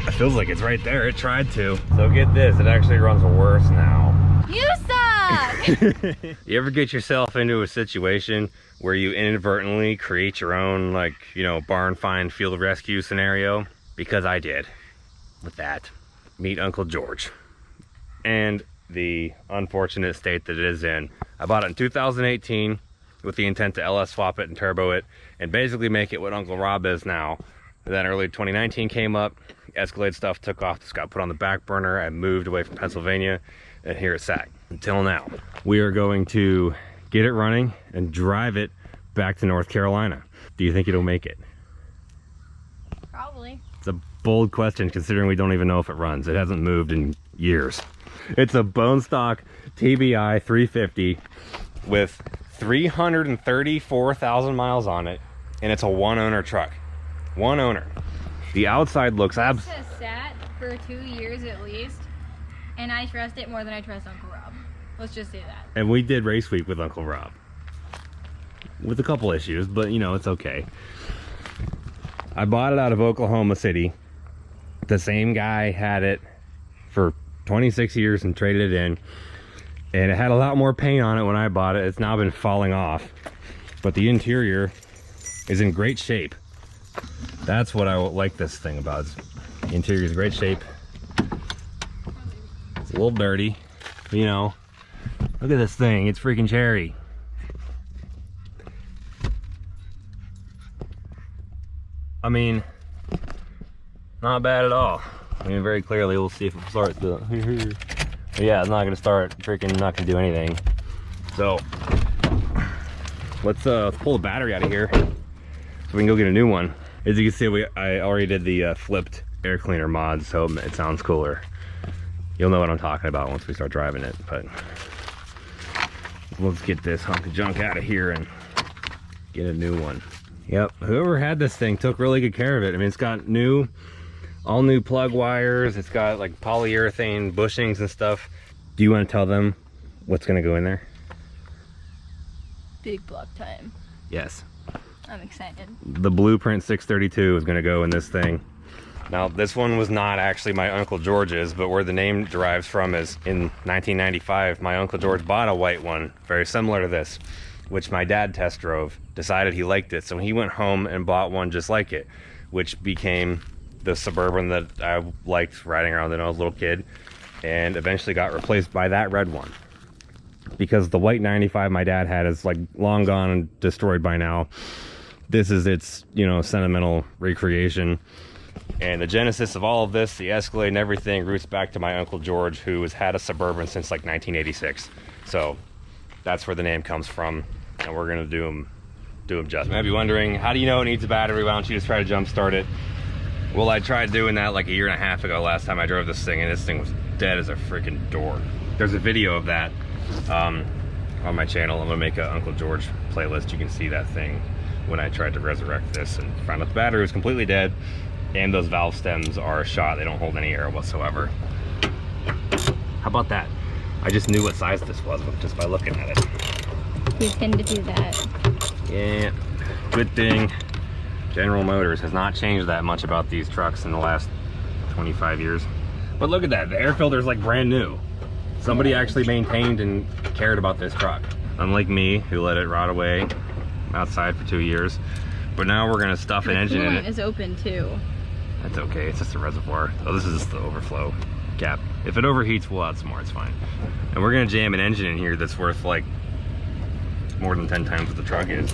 It feels like it's right there. It tried to. So get this, it actually runs worse now. You suck! You ever get yourself into a situation where you inadvertently create your own, like, you know, barn find field rescue scenario? Because I did. With that, meet Uncle George. And the unfortunate state that it is in. I bought it in 2018 with the intent to LS swap it and turbo it and basically make it what Uncle Rob is now. And then early 2019 came up, Escalade stuff took off, just got put on the back burner. I moved away from Pennsylvania and here it sat until now. We are going to get it running and drive it back to North Carolina. Do you think it'll make it? Probably. It's a bold question considering we don't even know if it runs. It hasn't moved in years. It's a bone stock TBI 350 with 334,000 miles on it, and it's a one owner truck. One owner. The outside looks This has sat for 2 years at least, and I trust it more than I trust Uncle Rob. Let's just say that. And we did race week with Uncle Rob. With a couple issues, but you know, it's okay. I bought it out of Oklahoma City. The same guy had it for 26 years and traded it in. And it had a lot more paint on it when I bought it. It's now been falling off. But the interior is in great shape. That's what I like this thing about. The interior is in great shape. It's a little dirty, but, you know. Look at this thing, it's freaking cherry. I mean, not bad at all. I mean, very clearly, we'll see if it starts to. Yeah, it's not gonna start. Freaking not gonna do anything. So let's pull the battery out of here so we can go get a new one. As you can see, I already did the flipped air cleaner mod, so it sounds cooler. You'll know what I'm talking about once we start driving it. But let's get this hunk of junk out of here and get a new one. Yep, whoever had this thing took really good care of it. I mean, it's got all new plug wires. It's got like polyurethane bushings and stuff. Do you want to tell them what's going to go in there? Big block time. Yes. I'm excited. The Blueprint 632 is going to go in this thing. Now, this one was not actually my Uncle George's, but where the name derives from is in 1995, my Uncle George bought a white one very similar to this, which my dad test drove, decided he liked it. So he went home and bought one just like it, which became the Suburban that I liked riding around when I was a little kid, and eventually got replaced by that red one. Because the white 95 my dad had is like long gone and destroyed by now. This is its, you know, sentimental recreation. And the genesis of all of this, the Escalade and everything, roots back to my Uncle George, who has had a Suburban since like 1986. So that's where the name comes from, and we're gonna do him justice. You might be wondering, how do you know it needs a battery? Why don't you just try to jump start it? Well, I tried doing that like a year and a half ago last time I drove this thing, and this thing was dead as a freaking door. There's a video of that on my channel. I'm gonna make an Uncle George playlist. You can see that thing when I tried to resurrect this and found out the battery was completely dead, and those valve stems are shot. They don't hold any air whatsoever. How about that? I just knew what size this was just by looking at it. You tend to do that. Yeah, good thing General Motors has not changed that much about these trucks in the last 25 years. But look at that, the air filter is like brand new. Somebody actually maintained and cared about this truck. Unlike me, who let it rot away outside for 2 years. But now we're gonna stuff an engine in it. The coolant is open too. That's okay, it's just a reservoir. Oh, this is just the overflow cap. If it overheats, we'll add some more, it's fine. And we're gonna jam an engine in here that's worth like more than 10 times what the truck is.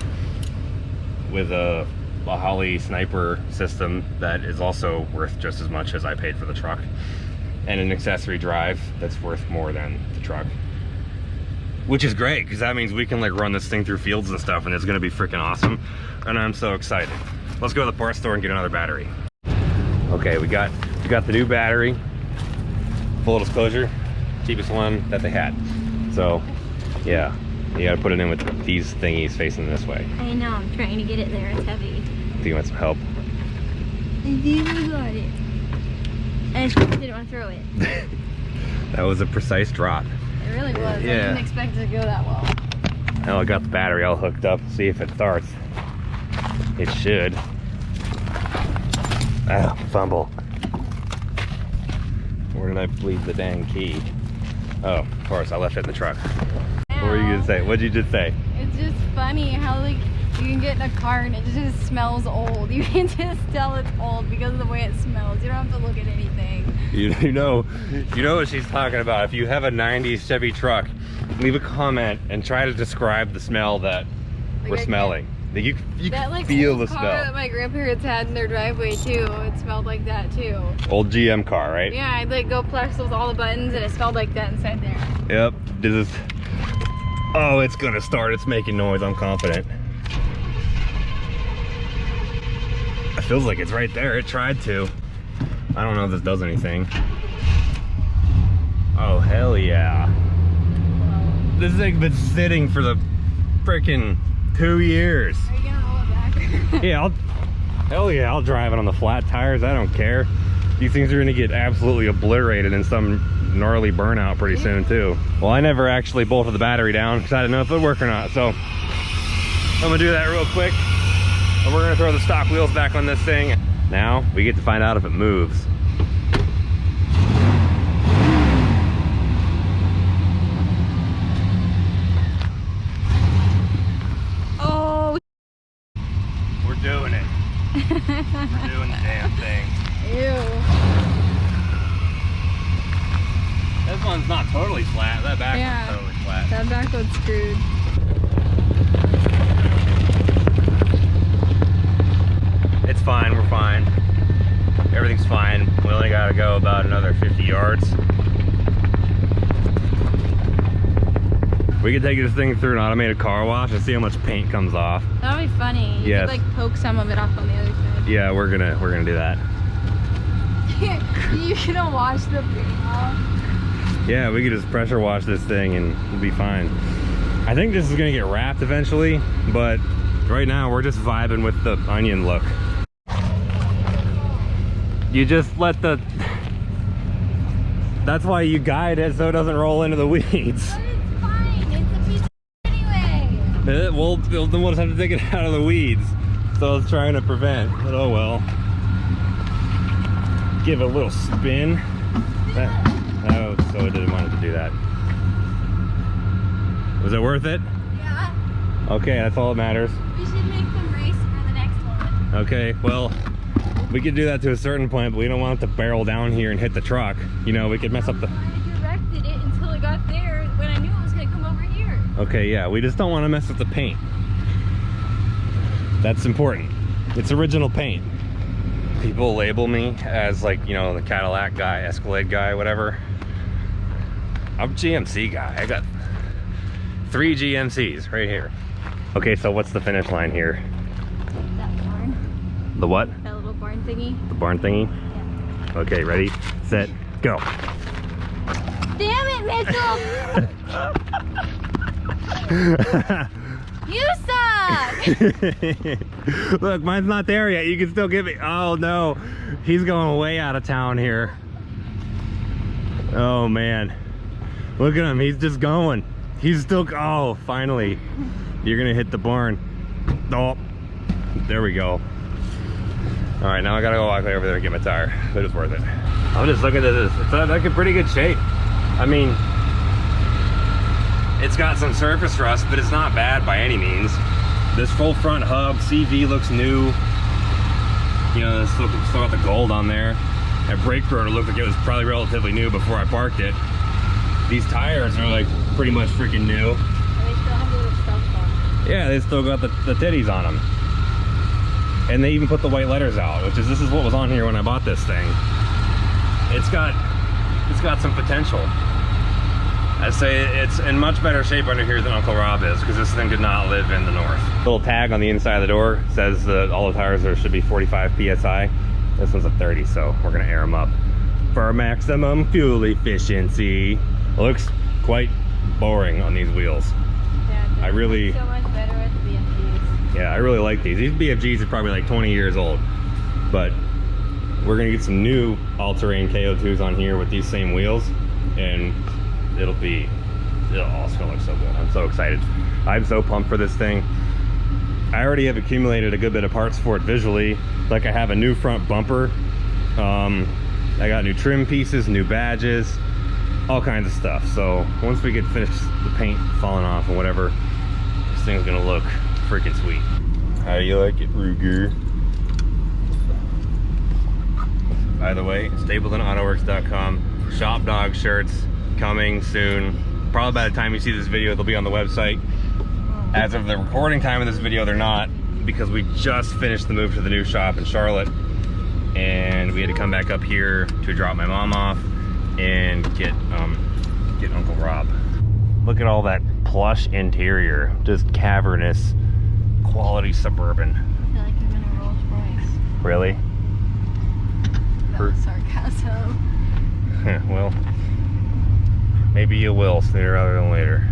With a Holly Sniper system that is also worth just as much as I paid for the truck. And an accessory drive that's worth more than the truck. Which is great, because that means we can like run this thing through fields and stuff, and it's gonna be freaking awesome. And I'm so excited. Let's go to the parts store and get another battery. Okay, we got the new battery. Full disclosure, cheapest one that they had. So, yeah, you gotta put it in with these thingies facing this way. I know, I'm trying to get it there, it's heavy. Do you want some help? I didn't got it. I just didn't want to throw it. That was a precise drop. It really was. Yeah. I didn't expect it to go that well. Now I got the battery all hooked up. See if it starts. It should. Ah, fumble. Where did I leave the dang key? Oh, of course, I left it in the truck. What were you gonna say? What'd you just say? It's just funny how like you can get in a car and it just smells old. You can just tell it's old because of the way it smells. You don't have to look at anything. You know what she's talking about. If you have a 90s Chevy truck, leave a comment and try to describe the smell that Like we're I smelling. You that like feel old the car smell. that my grandparents had in their driveway too. It smelled like that too. Old GM car, right? Yeah, I'd like go press those all the buttons and it smelled like that inside there. Yep. This is. Oh, it's gonna start. It's making noise. I'm confident. It feels like it's right there. It tried to. I don't know if this does anything. Oh, hell yeah. Wow. This thing's been sitting for the freaking 2 years. Are you gonna roll it back? Yeah, hell yeah, I'll drive it on the flat tires. I don't care. These things are gonna get absolutely obliterated in some gnarly burnout pretty soon too. Well, I never actually bolted the battery down because I didn't know if it would work or not. So I'm gonna do that real quick. And we're gonna throw the stock wheels back on this thing. Now we get to find out if it moves. Oh. We're doing it. We're doing the damn thing. Ew. This one's not totally flat. That back one's totally flat. That back one's screwed. It's fine, we're fine. Everything's fine. We only gotta go about another 50 yards. We could take this thing through an automated car wash and see how much paint comes off. That would be funny. You Yes. could like poke some of it off on the other side. Yeah, we're gonna do that. You gonna wash the paint off? Yeah, we could just pressure wash this thing and it'll be fine. I think this is gonna get wrapped eventually, but right now we're just vibing with the onion look. You just let the... That's why you guide it so it doesn't roll into the weeds. But it's fine. It's a piece of anyway. Well, then we'll just have to take it out of the weeds. So I was trying to prevent, but oh well. Give it a little spin. Oh, so it didn't want it to do that. Was it worth it? Yeah. Okay, that's all that matters. We should make some race for the next one. Okay, well, we could do that to a certain point, but we don't want it to barrel down here and hit the truck. You know, we could mess up the... I directed it until it got there when I knew it was gonna come over here. Okay, yeah, we just don't want to mess with the paint. That's important. It's original paint. People label me as like, you know, the Cadillac guy, Escalade guy, whatever. I'm a GMC guy. I got 3 GMCs right here. Okay, so what's the finish line here? That barn. The what? That little barn thingy. The barn thingy? Yeah. Okay, ready, set, go. Damn it, Mitchell! You suck! Look, mine's not there yet. You can still give me. Oh no, he's going way out of town here. Oh man, look at him. He's just going. He's still. Oh, finally, you're gonna hit the barn. Oh, there we go. All right, now I gotta go walk over there and get my tire, but it's worth it. I'm just looking at this. It's like in pretty good shape. I mean, it's got some surface rust, but it's not bad by any means. This full front hub, CV looks new. You know, it's still got the gold on there. That brake rotor looked like it was probably relatively new before I parked it. These tires are like pretty much freaking new. And they still have the little stuff on. Yeah, they still got the titties on them. And they even put the white letters out, which is, this is what was on here when I bought this thing. It's got some potential. I'd say it's in much better shape under here than Uncle Rob is, because this thing did not live in the north. Little tag on the inside of the door says that all the tires should be 45 PSI. This one's a 30, so we're gonna air them up for maximum fuel efficiency. It looks quite boring on these wheels. Yeah, I really... so much better with the BFGs. Yeah, I really like these. These BFGs are probably like 20 years old, but we're gonna get some new all-terrain KO2s on here with these same wheels, and it'll all gonna look so good. I'm so excited. I'm so pumped for this thing. I already have accumulated a good bit of parts for it visually. Like I have a new front bumper. I got new trim pieces, new badges, all kinds of stuff. So once we get finished the paint falling off and whatever, this thing's gonna look freaking sweet. How do you like it, Ruger? By the way, StabletonAutoworks.com, shop dog shirts coming soon. Probably by the time you see this video, they'll be on the website. As of the recording time of this video, they're not, because we just finished the move to the new shop in Charlotte, and we had to come back up here to drop my mom off and get Uncle Rob. Look at all that plush interior, just cavernous, quality Suburban. I feel like I'm in a Rolls Royce. Really? That was sarcasm. Well, maybe you will sooner rather than later.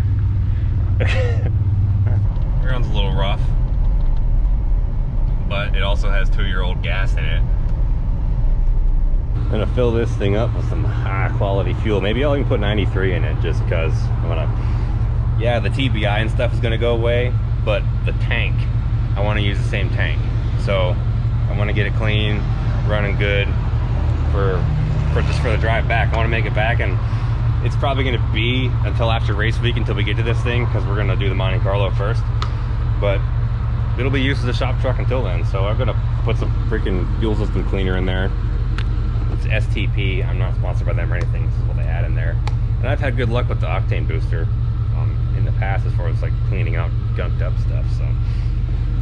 Ground's a little rough, but it also has 2-year-old gas in it. I'm gonna fill this thing up with some high quality fuel. Maybe I'll even put 93 in it just because I wanna, yeah, the TBI and stuff is gonna go away, but the tank, I wanna use the same tank. So I wanna get it clean, running good for just for the drive back. I wanna make it back, and it's probably gonna be until after race week until we get to this thing, because we're gonna do the Monte Carlo first. But it'll be used as a shop truck until then. So I'm gonna put some freaking fuel system cleaner in there. It's STP. I'm not sponsored by them or anything. This is what they add in there. And I've had good luck with the octane booster in the past as far as like cleaning out gunked up stuff. So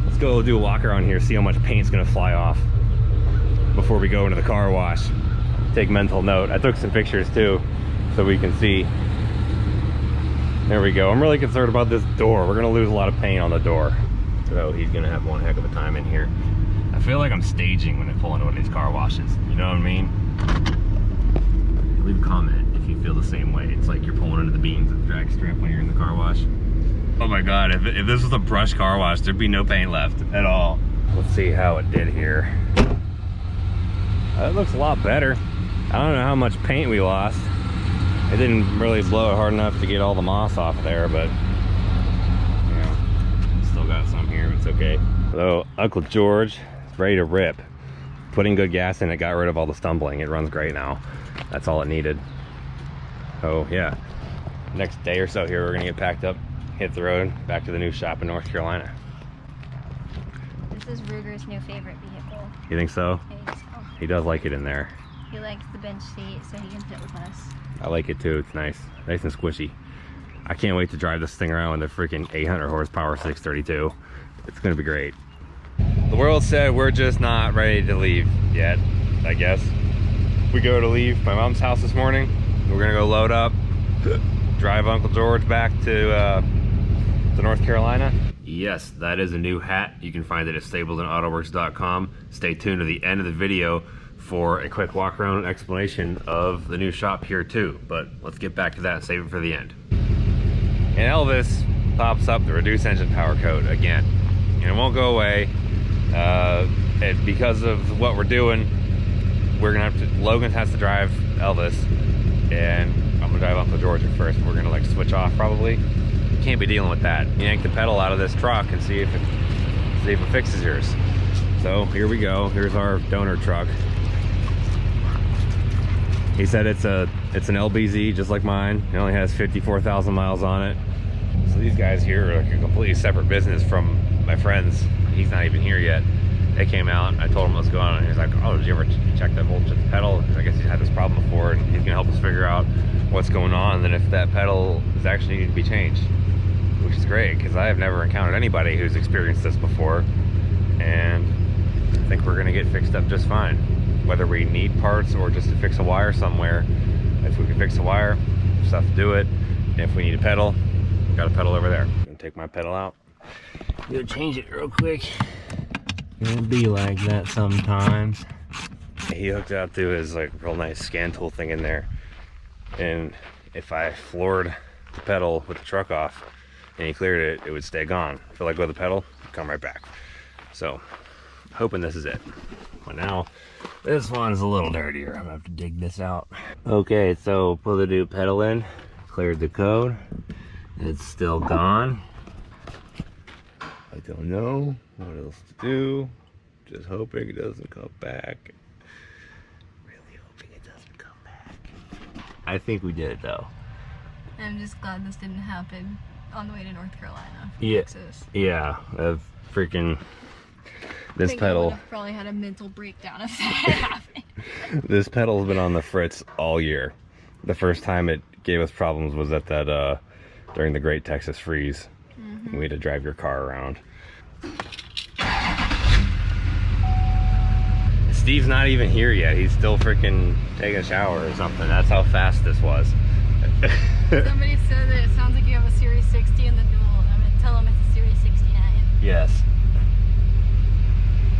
let's go do a walk around here, see how much paint's gonna fly off before we go into the car wash. Take mental note. I took some pictures too, so we can see. There we go. I'm really concerned about this door. We're gonna lose a lot of paint on the door. So he's gonna have one heck of a time in here. I feel like I'm staging when I pull into one of these car washes. You know what I mean? Leave a comment if you feel the same way. It's like you're pulling into the beans at the drag strip when you're in the car wash. Oh my God, if this was a brush car wash, there'd be no paint left at all. Let's see how it did here. It looks a lot better. I don't know how much paint we lost. It didn't really blow it hard enough to get all the moss off there, but you know, still got some here, but it's okay. So Uncle George is ready to rip. Putting good gas in it got rid of all the stumbling. It runs great now. That's all it needed. Oh yeah, next day or so here, we're gonna get packed up, hit the road, back to the new shop in North Carolina. This is Ruger's new favorite vehicle. You think so? I think so. He does like it in there. He likes the bench seat so he can sit with us. I like it too. It's nice and squishy. I can't wait to drive this thing around with the freaking 800 horsepower 632. It's gonna be great. The world said we're just not ready to leave yet, I guess. We go to leave my mom's house this morning. We're gonna go load up, drive Uncle George back to North Carolina. Yes, that is a new hat. You can find it at StabletonAutoworks.com. Stay tuned to the end of the video for a quick walk around and explanation of the new shop here too. But let's get back to that and save it for the end. And Elvis pops up the reduced engine power code again. And it won't go away. And because of what we're doing, we're gonna have to, Logan has to drive Elvis, and I'm gonna drive Uncle George at first. We're gonna like switch off probably. Can't be dealing with that. Yank the pedal out of this truck and see if it fixes yours. So here we go. Here's our donor truck. He said it's an LBZ just like mine. It only has 54,000 miles on it. So these guys here are like a completely separate business from my friends. He's not even here yet. They came out, I told him let's go on, and he's like, oh, did you ever check that voltage at the pedal? Because I guess he's had this problem before, and he's gonna help us figure out what's going on and if that pedal is actually need to be changed. Which is great, because I have never encountered anybody who's experienced this before, and I think we're gonna get fixed up just fine. Whether we need parts or just to fix a wire somewhere. If we can fix a wire, stuff to do it. And if we need a pedal, got a pedal over there. I'm gonna take my pedal out. Go change it real quick. It'll be like that sometimes. He hooked up to his like real nice scan tool thing in there. And if I floored the pedal with the truck off and he cleared it, it would stay gone. If I let go of the pedal, it'd come right back. So, hoping this is it. But now, this one's a little dirtier. I'm gonna have to dig this out. Okay, so put the new pedal in, cleared the code. It's still gone. I don't know what else to do. Just hoping it doesn't come back. Really hoping it doesn't I think we did it though. I'm just glad this didn't happen on the way to North Carolina. Yeah. Texas. Yeah. Freaking this pedal. I probably had a mental breakdown if that happened. This pedal's been on the fritz all year. The first time it gave us problems was at that during the Great Texas Freeze. We had to drive your car around. Steve's not even here yet. He's still freaking taking a shower or something. That's how fast this was. Somebody said that it sounds like you have a Series 60 in the dual. I'm gonna tell them it's a Series 69. Yes.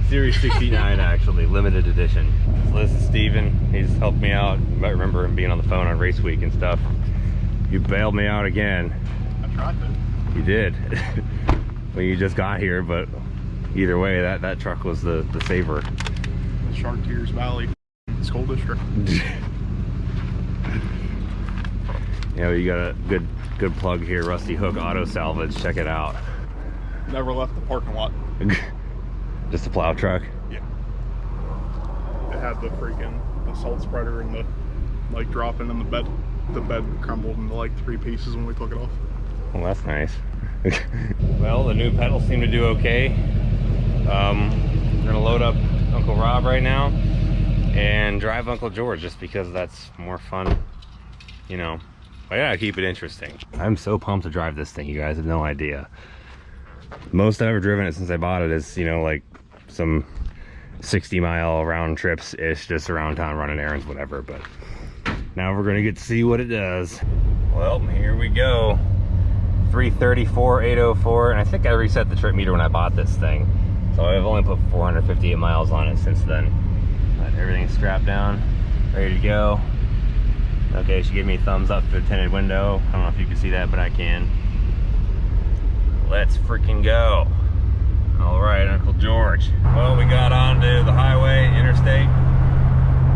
Series 69 actually, limited edition. So this is Steven. He's helped me out. You might remember him being on the phone on race week and stuff. You bailed me out again. I tried to. You did. Well, you just got here, but either way, that truck was the saver. Shark Tears Valley School District. Yeah, you got a good plug here, Rusty Hook Auto Salvage. Check it out. Never left the parking lot. Just a plow truck. Yeah. It had the freaking salt spreader and the like dropping in the bed. The bed crumbled into like 3 pieces when we took it off. Well, that's nice. Well, the new pedals seem to do okay. We're gonna load up Uncle Rob right now and drive Uncle George just because that's more fun, you know. I gotta keep it interesting. I'm so pumped to drive this thing, you guys have no idea. Most I've ever driven it since I bought it is, you know, like some 60-mile round trips ish, just around town running errands, whatever. But now we're gonna get to see what it does. Well, here we go. 334, 804, and I think I reset the trip meter when I bought this thing. So I've only put 458 miles on it since then. But everything's strapped down, ready to go. Okay, she gave me a thumbs up through the tinted window. I don't know if you can see that, but I can. Let's freaking go. All right, Uncle George. Well, we got onto the highway, interstate.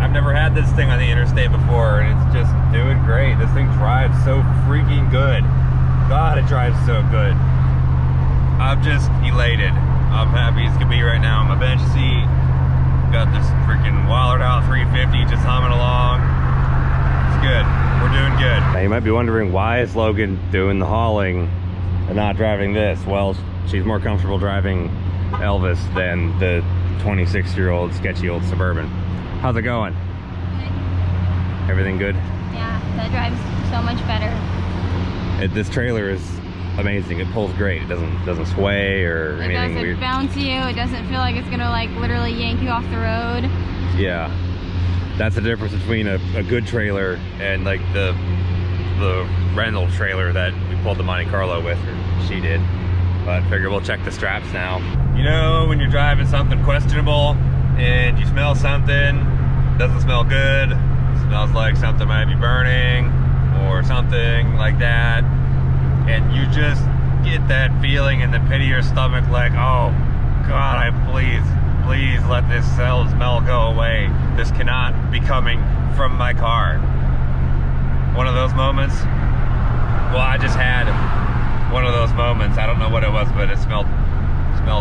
I've never had this thing on the interstate before, and it's just doing great. This thing drives so freaking good. God, it drives so good. I'm just elated. I'm happy as can be right now on my bench seat. Got this freaking wallered out 350 just humming along. It's good. We're doing good. Now you might be wondering, why is Logan doing the hauling and not driving this? Well, she's more comfortable driving Elvis than the 26-year-old sketchy old Suburban. How's it going? Good. Everything good? Yeah, that drives so much better. This trailer is amazing. It pulls great. It doesn't sway or anything weird. It doesn't bounce you. It doesn't feel like it's gonna like literally yank you off the road. Yeah, that's the difference between a good trailer and like the rental trailer that we pulled the Monte Carlo with, or she did. But I figure we'll check the straps now. You know, when you're driving something questionable and you smell something, doesn't smell good, smells like something might be burning or something like that, and you just get that feeling in the pit of your stomach like, oh God, please let this smell go away. This cannot be coming from my car. One of those moments. Well, I just had one of those moments. I don't know what it was, but it smelled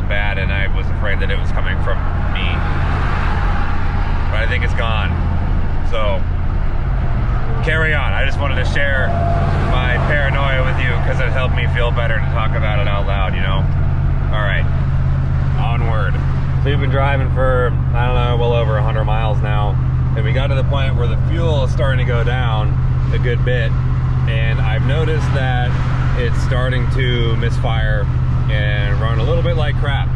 bad, and I was afraid that it was coming from me. But I think it's gone. So carry on. I just wanted to share my paranoia with you because it helped me feel better to talk about it out loud, you know? All right, onward. So we've been driving for, I don't know, well over 100 miles now, and we got to the point where the fuel is starting to go down a good bit, and I've noticed that it's starting to misfire and run a little bit like crap.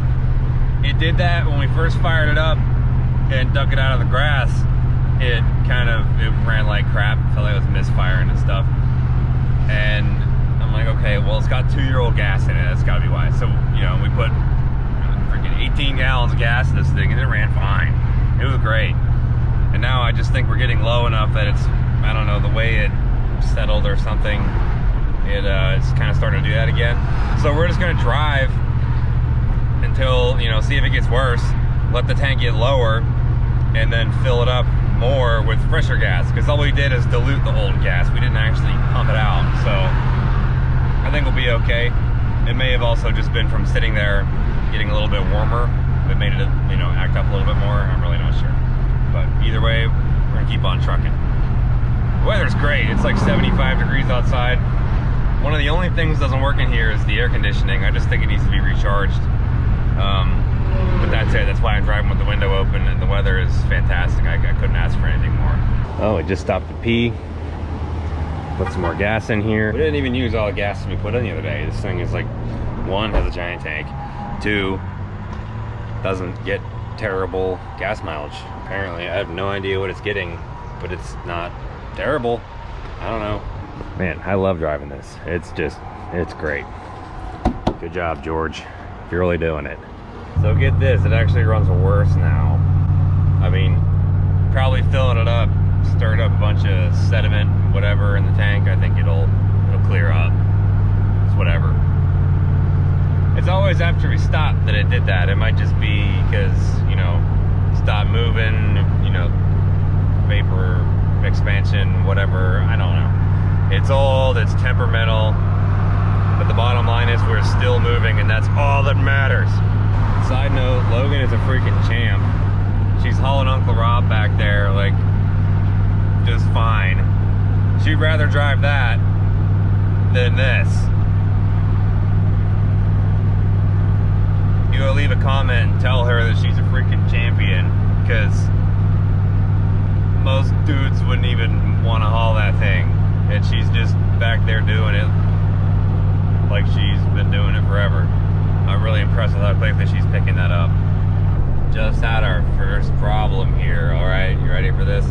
It did that when we first fired it up and dug it out of the grass. It ran like crap, felt like it was misfiring and stuff. And I'm like, okay, well, it's got 2-year-old gas in it, that's gotta be why. So, you know, we put freaking 18 gallons of gas in this thing and it ran fine. It was great. And now I just think we're getting low enough that it's, I don't know, the way it settled or something, it's kind of starting to do that again. So we're just gonna drive until, you know, see if it gets worse, let the tank get lower, and then fill it up more with fresher gas, because all we did is dilute the old gas. We didn't actually pump it out, so I think we'll be okay. It may have also just been from sitting there getting a little bit warmer. It made it, you know, act up a little bit more. I'm really not sure, but either way, we're gonna keep on trucking. The weather's great. It's like 75 degrees outside. One of the only things that doesn't work in here is the air conditioning. I just think it needs to be recharged. But that's it. That's why I'm driving with the window open, and the weather is fantastic. I couldn't ask for anything more. Oh, it just stopped to pee. Put some more gas in here. We didn't even use all the gas we put in the other day. This thing is like, one, has a giant tank. Two, doesn't get terrible gas mileage. Apparently, I have no idea what it's getting, but it's not terrible. I don't know. Man, I love driving this. It's great. Good job, George. You're really doing it. So get this, it actually runs worse now. I mean, probably filling it up, stirred up a bunch of sediment, whatever in the tank. I think it'll clear up. It's whatever. It's always after we stop that it did that. It might just be because, you know, stop moving, you know, vapor expansion, whatever. I don't know. It's old, it's temperamental, but the bottom line is we're still moving, and that's all that matters. Side note, Logan is a freaking champ. She's hauling Uncle Rob back there, like, just fine. She'd rather drive that than this. You gotta leave a comment and tell her that she's a freaking champion, because most dudes wouldn't even want to haul that thing, and she's just back there doing it like she's been doing it forever. I'm really impressed with how quickly she's picking that up. Just had our first problem here. All right, you ready for this?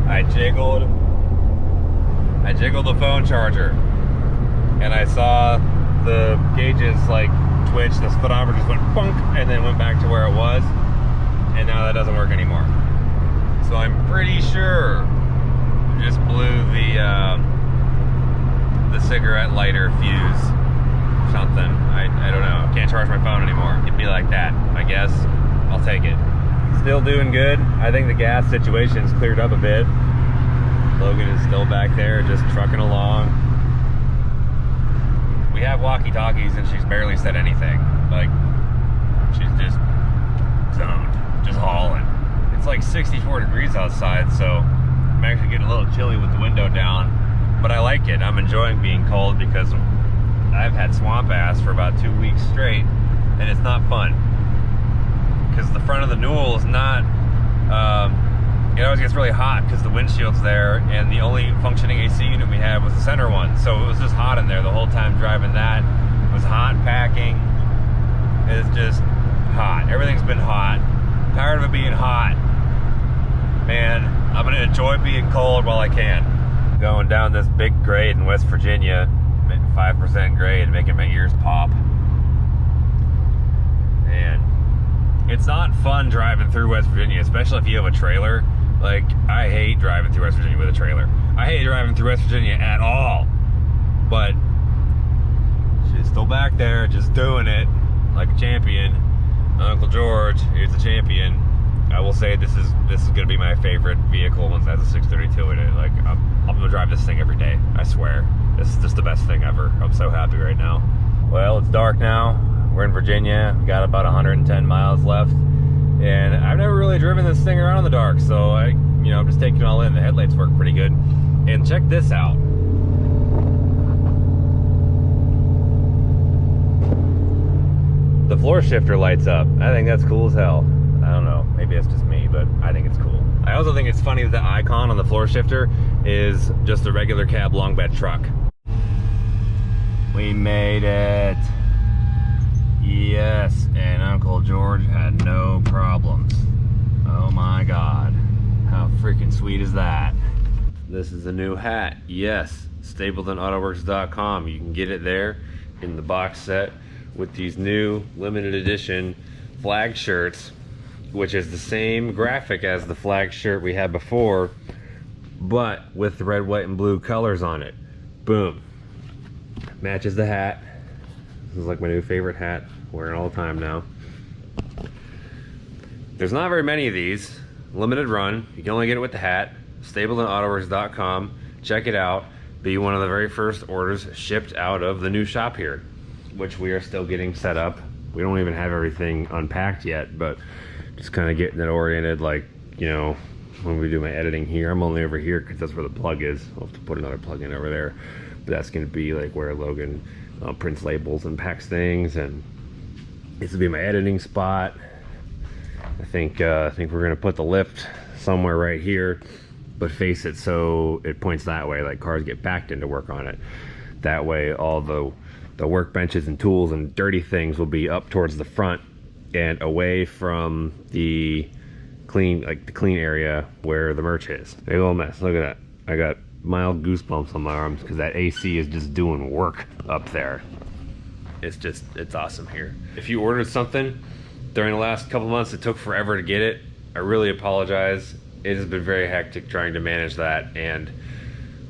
I jiggled the phone charger, and I saw the gauges like twitch. The speedometer just went bunk and then went back to where it was, and now that doesn't work anymore. So I'm pretty sure just blew the cigarette lighter fuse. Something. I don't know. Can't charge my phone anymore. It'd be like that, I guess. I'll take it. Still doing good. I think the gas situation's cleared up a bit. Logan is still back there just trucking along. We have walkie-talkies and she's barely said anything. Like, she's just zoned, just hauling. It's like 64 degrees outside, so I'm actually getting a little chilly with the window down, but I like it. I'm enjoying being cold because I've had swamp ass for about 2 weeks straight, and it's not fun. Because the front of the Newell is not, it always gets really hot because the windshield's there, and the only functioning AC unit we had was the center one. So it was just hot in there the whole time driving that. It was hot packing. It's just hot. Everything's been hot. Tired of it being hot. Man, I'm gonna enjoy being cold while I can. Going down this big grade in West Virginia, 5% grade, making my ears pop. And it's not fun driving through West Virginia, especially if you have a trailer. Like, I hate driving through West Virginia with a trailer. I hate driving through West Virginia at all. But she's still back there, just doing it like a champion. Uncle George is the champion. I will say this is gonna be my favorite vehicle once it has a 632 in it. Like, I'm gonna drive this thing every day, I swear. This is just the best thing ever. I'm so happy right now. Well, it's dark now. We're in Virginia. We got about 110 miles left. And I've never really driven this thing around in the dark, so I'm just taking it all in. The headlights work pretty good. And check this out. The floor shifter lights up. I think that's cool as hell. I don't know, maybe it's just me, but I think it's cool. I also think it's funny that the icon on the floor shifter is just a regular cab long bed truck. We made it. Yes, and Uncle George had no problems. Oh my God, how freaking sweet is that? This is a new hat, yes, StapletonAutoworks.com. You can get it there in the box set with these new limited edition flag shirts, which is the same graphic as the flag shirt we had before, but with the red, white, and blue colors on it. Boom. Matches the hat. This is like my new favorite hat. Wearing all the time now. There's not very many of these. Limited run. You can only get it with the hat. StapletonAutoworks.com. Check it out. Be one of the very first orders shipped out of the new shop here, which we are still getting set up. We don't even have everything unpacked yet, but just kind of getting it oriented, like, when we do my editing here. I'm only over here because that's where the plug is. I'll have to put another plug in over there, but that's going to be like where Logan prints labels and packs things, and this will be my editing spot. I think we're going to put the lift somewhere right here, but face it so it points that way, like cars get backed in to work on it. That way all the workbenches and tools and dirty things will be up towards the front and away from the clean area where the merch is. Big old mess. Look at that. I got mild goosebumps on my arms because that AC is just doing work up there. It's awesome here. If you ordered something during the last couple months, it took forever to get it. I really apologize. It has been very hectic trying to manage that and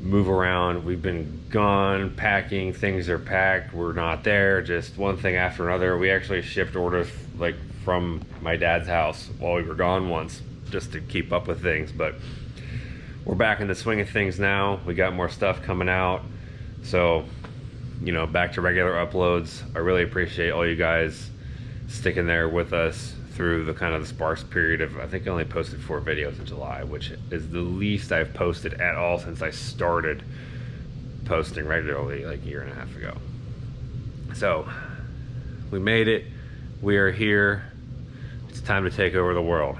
move around. We've been gone packing, things are packed, we're not there, just one thing after another. We actually shipped orders like from my dad's house while we were gone once, just to keep up with things, but we're back in the swing of things now. We got more stuff coming out, so you know, back to regular uploads. I really appreciate all you guys sticking there with us through the kind of the sparse period of, I think I only posted 4 videos in July, which is the least I've posted at all since I started posting regularly like a year and a half ago. So we made it. We are here. It's time to take over the world.